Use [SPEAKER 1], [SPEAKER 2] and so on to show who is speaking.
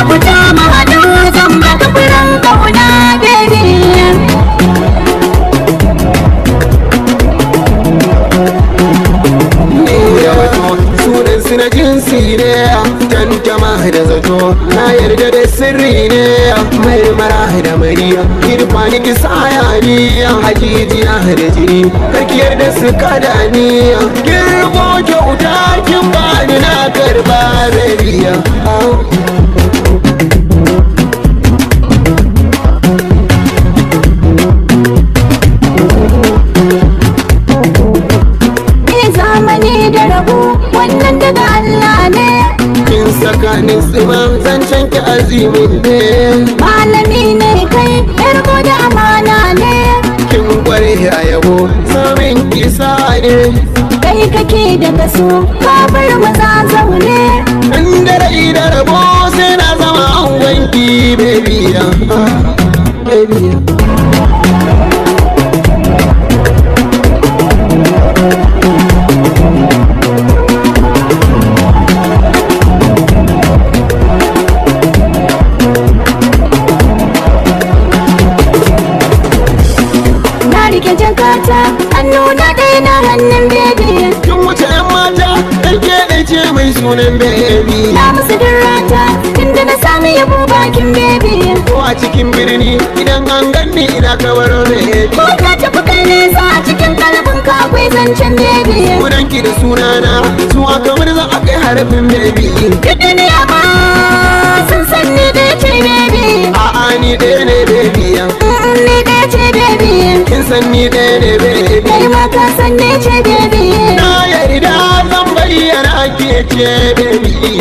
[SPEAKER 1] fita mahadu zan baka furen kauna baby.
[SPEAKER 2] Sunan su na jinsi ne, tantama da zato, na yarda da sirri ne, marmara da mariya, irfani ki sayani, hajijiya da jini, karkiyar da su kada ni, girbo kyauta kin bani na karba rabiya.
[SPEAKER 1] Wannan daga Allah ne,
[SPEAKER 2] kin tsakanin tsima zancen ki azimin ne,
[SPEAKER 1] malami ne kai yarko da amana ne,
[SPEAKER 2] kin kware a yabo samin kisa ne,
[SPEAKER 1] kai kake da kaso ka bar maza zaune,
[SPEAKER 2] inda rai da rabo sai na zama an wanki baby baby.
[SPEAKER 1] rike jakata hannu na ɗaya na hannun baby.
[SPEAKER 2] Kin wuce 'yan mata ɗan ke ce mai sunan baby.
[SPEAKER 1] Na musu dirata tunda na sami yabo bakin baby.
[SPEAKER 2] Ko a cikin birni idan an ganni ina kawar baby.
[SPEAKER 1] Ko ka tafi kai nesa a cikin kalbin ka akwai zancen baby.
[SPEAKER 2] Sunanki da sunana zuwa kamar za a kai harafin baby.
[SPEAKER 1] Duk duniya ma sun san ni ɗaya ce baby.
[SPEAKER 2] A'a ni ɗaya ne baby.
[SPEAKER 1] Ni ɗaya ce baby.
[SPEAKER 2] Kin san ni ɗaya ne baby.
[SPEAKER 1] Kai ma ka san ni ce baby.
[SPEAKER 2] Na yarda zan bayyana ke ce baby.